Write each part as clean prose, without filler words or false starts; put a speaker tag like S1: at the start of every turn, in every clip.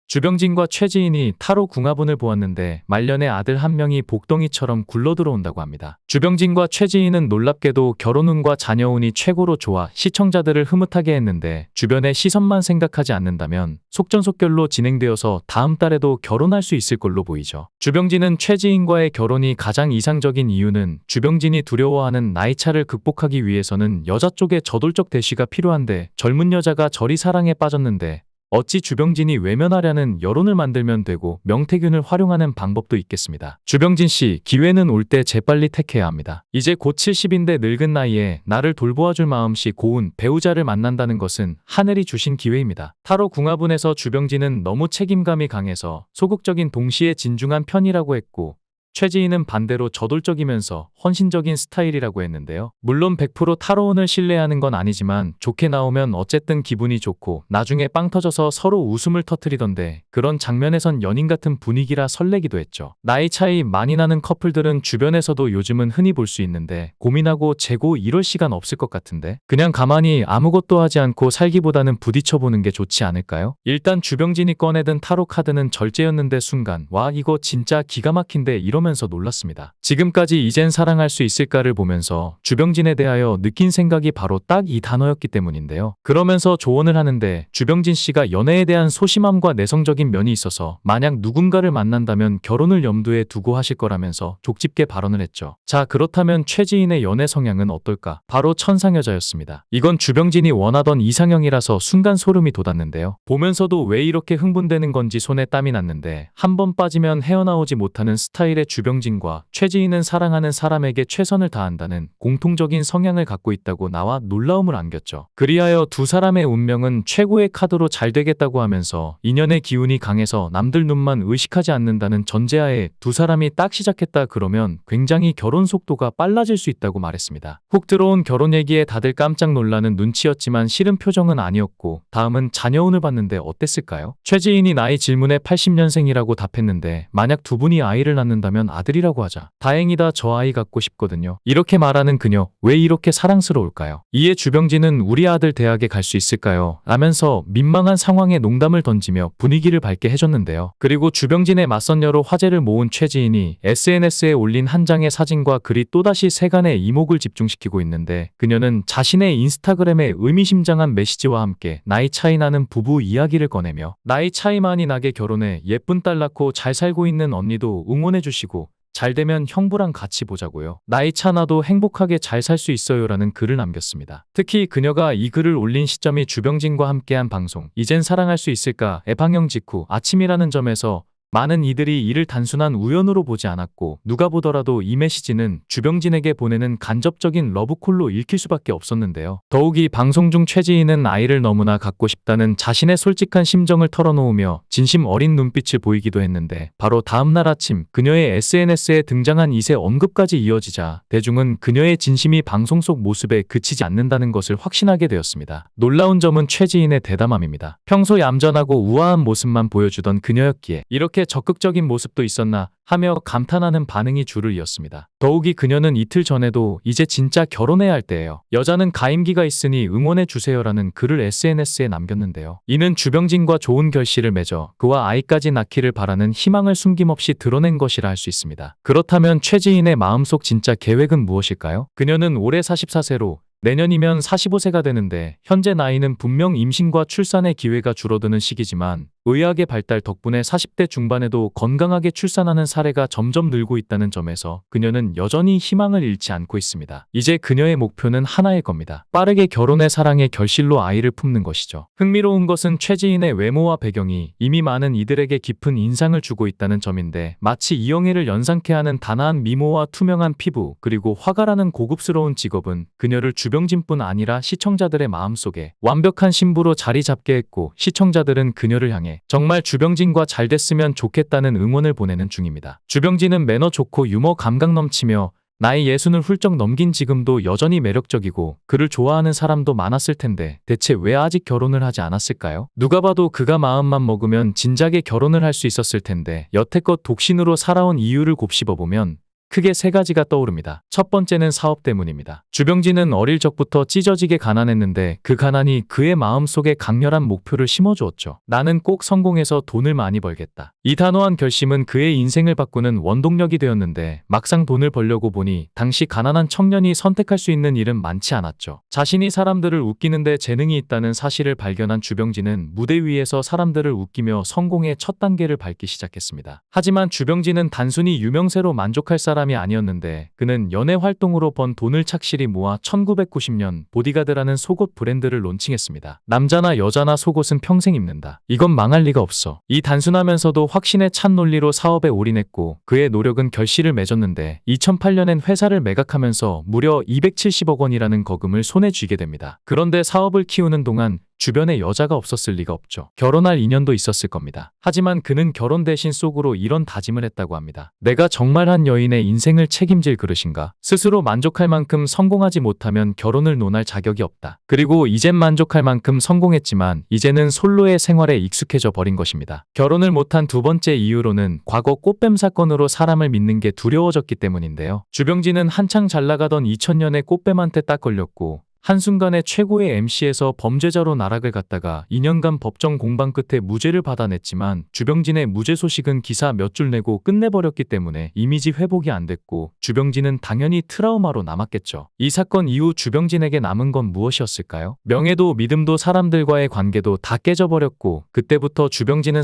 S1: 주병진과 최지인이 타로 궁합운을 보았는데 말년에 아들 한 명이 복덩이처럼 굴러들어온다고 합니다. 주병진과 최지인은 놀랍게도 결혼운과 자녀운이 최고로 좋아 시청자들을 흐뭇하게 했는데 주변의 시선만 생각하지 않는다면 속전속결로 진행되어서 다음 달에도 결혼할 수 있을 걸로 보이죠. 주병진은 최지인과의 결혼이 가장 이상적인 이유는 주병진이 두려워하는 나이차를 극복하기 위해서는 여자 쪽에 저돌적 대시가 필요한데 젊은 여자가 저리 사랑에 빠졌는데 어찌 주병진이 외면하려는 여론을 만들면 되고 명태균을 활용하는 방법도 있겠습니다. 주병진 씨, 기회는 올 때 재빨리 택해야 합니다. 이제 곧 70인데 늙은 나이에 나를 돌보아줄 마음씨 고운 배우자를 만난다는 것은 하늘이 주신 기회입니다. 타로 궁합운에서 주병진은 너무 책임감이 강해서 소극적인 동시에 진중한 편이라고 했고 최지인은 반대로 저돌적이면서 헌신적인 스타일이라고 했는데요. 물론 100% 타로운을 신뢰하는 건 아니지만 좋게 나오면 어쨌든 기분이 좋고 나중에 빵 터져서 서로 웃음을 터뜨리던데 그런 장면에선 연인 같은 분위기라 설레기도 했죠. 나이 차이 많이 나는 커플들은 주변에서도 요즘은 흔히 볼 수 있는데 고민하고 재고 이럴 시간 없을 것 같은데 그냥 가만히 아무것도 하지 않고 살기보다는 부딪혀보는 게 좋지 않을까요? 일단 주병진이 꺼내든 타로 카드는 절제였는데 순간 와 이거 진짜 기가 막힌데 이러면 놀랐습니다. 지금까지 이젠 사랑할 수 있을까를 보면서 주병진에 대하여 느낀 생각이 바로 딱 이 단어였기 때문인데요. 그러면서 조언을 하는데 주병진 씨가 연애에 대한 소심함과 내성적인 면이 있어서 만약 누군가를 만난다면 결혼을 염두에 두고 하실 거라면서 족집게 발언을 했죠. 자, 그렇다면 최지인의 연애 성향은 어떨까? 바로 천상여자였습니다. 이건 주병진이 원하던 이상형이라서 순간 소름이 돋았는데요. 보면서도 왜 이렇게 흥분되는 건지 손에 땀이 났는데 한 번 빠지면 헤어나오지 못하는 스타일의 주병진과 최지인은 사랑하는 사람에게 최선을 다한다는 공통적인 성향을 갖고 있다고 나와 놀라움을 안겼죠. 그리하여 두 사람의 운명은 최고의 카드로 잘 되겠다고 하면서 인연의 기운이 강해서 남들 눈만 의식하지 않는다는 전제하에 두 사람이 딱 시작했다 그러면 굉장히 결혼 속도가 빨라질 수 있다고 말했습니다. 훅 들어온 결혼 얘기에 다들 깜짝 놀라는 눈치였지만 싫은 표정은 아니었고 다음은 자녀운을 봤는데 어땠을까요? 최지인이 나이 질문에 80년생이라고 답했는데 만약 두 분이 아이를 낳는다면 아들이라고 하자. 다행이다 저 아이 갖고 싶거든요. 이렇게 말하는 그녀 왜 이렇게 사랑스러울까요? 이에 주병진은 우리 아들 대학에 갈 수 있을까요? 라면서 민망한 상황에 농담을 던지며 분위기를 밝게 해줬는데요. 그리고 주병진의 맞선 여로 화제를 모은 최지인이 SNS에 올린 한 장의 사진과 글이 또다시 세간의 이목을 집중시키고 있는데 그녀는 자신의 인스타그램에 의미심장한 메시지와 함께 나이 차이 나는 부부 이야기를 꺼내며 나이 차이 많이 나게 결혼해 예쁜 딸 낳고 잘 살고 있는 언니도 응원해 주시고 잘 되면 형부랑 같이 보자고요. 나이 차 나도 행복하게 잘 살 수 있어요 라는 글을 남겼습니다. 특히 그녀가 이 글을 올린 시점이 주병진과 함께한 방송 이젠 사랑할 수 있을까 애방영 직후 아침이라는 점에서 많은 이들이 이를 단순한 우연으로 보지 않았고 누가 보더라도 이 메시지는 주병진에게 보내는 간접적인 러브콜로 읽힐 수밖에 없었는데요. 더욱이 방송 중 최지인은 아이를 너무나 갖고 싶다는 자신의 솔직한 심정을 털어놓으며 진심 어린 눈빛을 보이기도 했는데 바로 다음날 아침 그녀의 SNS에 등장한 이세 언급까지 이어지자 대중은 그녀의 진심이 방송 속 모습에 그치지 않는다는 것을 확신하게 되었습니다. 놀라운 점은 최지인의 대담함입니다. 평소 얌전하고 우아한 모습만 보여주던 그녀였기에 이렇게 적극적인 모습도 있었나 하며 감탄하는 반응이 줄을 이었습니다. 더욱이 그녀는 이틀 전에도 이제 진짜 결혼해야 할 때예요. 여자는 가임기가 있으니 응원해 주세요라는 글을 SNS에 남겼는데요. 이는 주병진과 좋은 결실을 맺어 그와 아이까지 낳기를 바라는 희망을 숨김없이 드러낸 것이라 할 수 있습니다. 그렇다면 최지인의 마음속 진짜 계획은 무엇일까요? 그녀는 올해 44세로 내년이면 45세가 되는데 현재 나이는 분명 임신과 출산의 기회가 줄어드는 시기지만 의학의 발달 덕분에 40대 중반에도 건강하게 출산하는 사례가 점점 늘고 있다는 점에서 그녀는 여전히 희망을 잃지 않고 있습니다. 이제 그녀의 목표는 하나일 겁니다. 빠르게 결혼해 사랑의 결실로 아이를 품는 것이죠. 흥미로운 것은 최지인의 외모와 배경이 이미 많은 이들에게 깊은 인상을 주고 있다는 점인데 마치 이영애를 연상케 하는 단아한 미모와 투명한 피부 그리고 화가라는 고급스러운 직업은 그녀를 주병진뿐 아니라 시청자들의 마음속에 완벽한 신부로 자리 잡게 했고 시청자들은 그녀를 향해 정말 주병진과 잘 됐으면 좋겠다는 응원을 보내는 중입니다. 주병진은 매너 좋고 유머 감각 넘치며 나이 60을 훌쩍 넘긴 지금도 여전히 매력적이고 그를 좋아하는 사람도 많았을 텐데 대체 왜 아직 결혼을 하지 않았을까요? 누가 봐도 그가 마음만 먹으면 진작에 결혼을 할 수 있었을 텐데 여태껏 독신으로 살아온 이유를 곱씹어보면 크게 세 가지가 떠오릅니다. 첫 번째는 사업 때문입니다. 주병진은 어릴 적부터 찢어지게 가난했는데 그 가난이 그의 마음속에 강렬한 목표를 심어주었죠. 나는 꼭 성공해서 돈을 많이 벌겠다. 이 단호한 결심은 그의 인생을 바꾸는 원동력이 되었는데 막상 돈을 벌려고 보니 당시 가난한 청년이 선택할 수 있는 일은 많지 않았죠. 자신이 사람들을 웃기는데 재능이 있다는 사실을 발견한 주병진은 무대 위에서 사람들을 웃기며 성공의 첫 단계를 밟기 시작했습니다. 하지만 주병진은 단순히 유명세로 만족할 사람이 아니었는데 그는 연예 활동으로 번 돈을 착실히 모아 1990년 보디가드라는 속옷 브랜드를 론칭했습니다. 남자나 여자나 속옷은 평생 입는다. 이건 망할 리가 없어. 이 단순하면서도 확신에 찬 논리로 사업에 올인했고 그의 노력은 결실을 맺었는데 2008년엔 회사를 매각하면서 무려 270억 원이라는 거금을 손에 쥐게 됩니다. 그런데 사업을 키우는 동안 주변에 여자가 없었을 리가 없죠. 결혼할 인연도 있었을 겁니다. 하지만 그는 결혼 대신 속으로 이런 다짐을 했다고 합니다. 내가 정말 한 여인의 인생을 책임질 그릇인가? 스스로 만족할 만큼 성공하지 못하면 결혼을 논할 자격이 없다. 그리고 이젠 만족할 만큼 성공했지만 이제는 솔로의 생활에 익숙해져 버린 것입니다. 결혼을 못한 두 번째 이유로는 과거 꽃뱀 사건으로 사람을 믿는 게 두려워졌기 때문인데요. 주병진은 한창 잘 나가던 2000년에 꽃뱀한테 딱 걸렸고 한순간에 최고의 MC에서 범죄자로 나락을 갔다가 2년간 법정 공방 끝에 무죄를 받아냈지만 주병진의 무죄 소식은 기사 몇 줄 내고 끝내버렸기 때문에 이미지 회복이 안 됐고 주병진은 당연히 트라우마로 남았겠죠. 이 사건 이후 주병진에게 남은 건 무엇이었을까요? 명예도 믿음도 사람들과의 관계도 다 깨져버렸고 그때부터 주병진은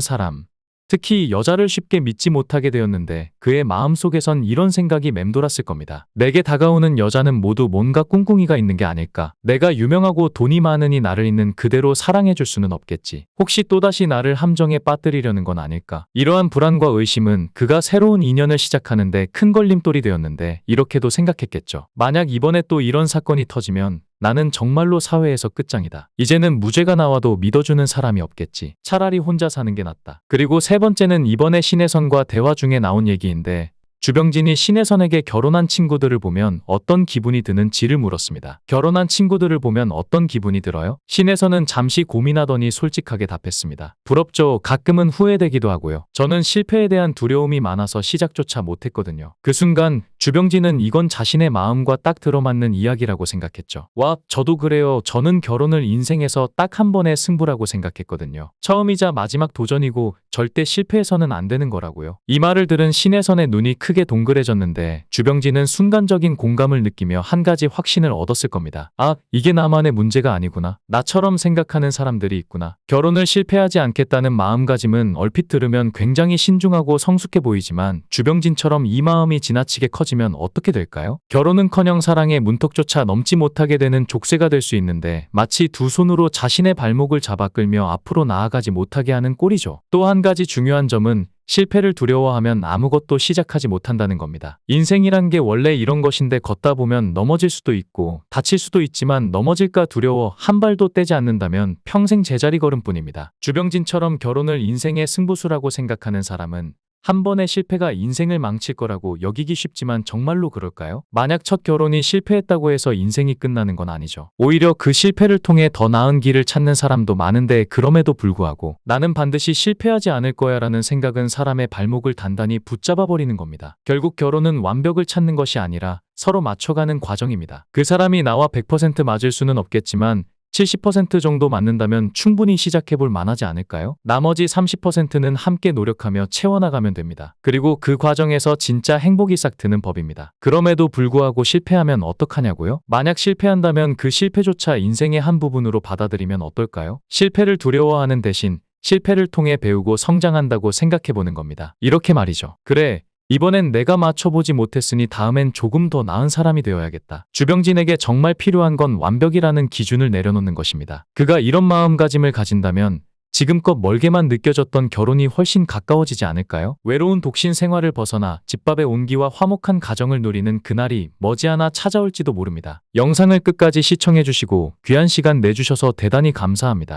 S1: 특히 여자를 쉽게 믿지 못하게 되었는데 그의 마음속에선 이런 생각이 맴돌았을 겁니다. 내게 다가오는 여자는 모두 뭔가 꿍꿍이가 있는 게 아닐까? 내가 유명하고 돈이 많으니 나를 있는 그대로 사랑해줄 수는 없겠지. 혹시 또다시 나를 함정에 빠뜨리려는 건 아닐까? 이러한 불안과 의심은 그가 새로운 인연을 시작하는데 큰 걸림돌이 되었는데 이렇게도 생각했겠죠. 만약 이번에 또 이런 사건이 터지면 나는 정말로 사회에서 끝장이다. 이제는 무죄가 나와도 믿어주는 사람이 없겠지. 차라리 혼자 사는 게 낫다. 그리고 세 번째는 이번에 신혜선과 대화 중에 나온 얘기인데 주병진이 신혜선에게 결혼한 친구들을 보면 어떤 기분이 드는지를 물었습니다. 결혼한 친구들을 보면 어떤 기분이 들어요? 신혜선은 잠시 고민하더니 솔직하게 답했습니다. 부럽죠. 가끔은 후회되기도 하고요. 저는 실패에 대한 두려움이 많아서 시작조차 못했거든요. 그 순간 주병진은 이건 자신의 마음과 딱 들어맞는 이야기라고 생각했죠. 와, 저도 그래요. 저는 결혼을 인생에서 딱 한 번의 승부라고 생각했거든요. 처음이자 마지막 도전이고 절대 실패해서는 안 되는 거라고요. 이 말을 들은 신혜선의 눈이 크게 동그래졌는데 주병진은 순간적인 공감을 느끼며 한 가지 확신을 얻었을 겁니다. 아, 이게 나만의 문제가 아니구나. 나처럼 생각하는 사람들이 있구나. 결혼을 실패하지 않겠다는 마음가짐은 얼핏 들으면 굉장히 신중하고 성숙해 보이지만 주병진처럼 이 마음이 지나치게 커지면 어떻게 될까요? 결혼은커녕 사랑의 문턱조차 넘지 못하게 되는 족쇄가 될 수 있는데 마치 두 손으로 자신의 발목을 잡아 끌며 앞으로 나아가지 못하게 하는 꼴이죠. 또 한 가지 중요한 점은 실패를 두려워하면 아무것도 시작하지 못한다는 겁니다. 인생이란 게 원래 이런 것인데 걷다 보면 넘어질 수도 있고 다칠 수도 있지만 넘어질까 두려워 한 발도 떼지 않는다면 평생 제자리 걸음뿐입니다. 주병진처럼 결혼을 인생의 승부수라고 생각하는 사람은 한 번의 실패가 인생을 망칠 거라고 여기기 쉽지만 정말로 그럴까요? 만약 첫 결혼이 실패했다고 해서 인생이 끝나는 건 아니죠. 오히려 그 실패를 통해 더 나은 길을 찾는 사람도 많은데 그럼에도 불구하고 나는 반드시 실패하지 않을 거야 라는 생각은 사람의 발목을 단단히 붙잡아 버리는 겁니다. 결국 결혼은 완벽을 찾는 것이 아니라 서로 맞춰가는 과정입니다. 그 사람이 나와 100% 맞을 수는 없겠지만 70% 정도 맞는다면 충분히 시작해볼 만하지 않을까요? 나머지 30%는 함께 노력하며 채워나가면 됩니다. 그리고 그 과정에서 진짜 행복이 싹 드는 법입니다. 그럼에도 불구하고 실패하면 어떡하냐고요? 만약 실패한다면 그 실패조차 인생의 한 부분으로 받아들이면 어떨까요? 실패를 두려워하는 대신 실패를 통해 배우고 성장한다고 생각해보는 겁니다. 이렇게 말이죠. 그래. 이번엔 내가 맞춰보지 못했으니 다음엔 조금 더 나은 사람이 되어야겠다. 주병진에게 정말 필요한 건 완벽이라는 기준을 내려놓는 것입니다. 그가 이런 마음가짐을 가진다면 지금껏 멀게만 느껴졌던 결혼이 훨씬 가까워지지 않을까요? 외로운 독신 생활을 벗어나 집밥의 온기와 화목한 가정을 누리는 그날이 머지않아 찾아올지도 모릅니다. 영상을 끝까지 시청해주시고 귀한 시간 내주셔서 대단히 감사합니다.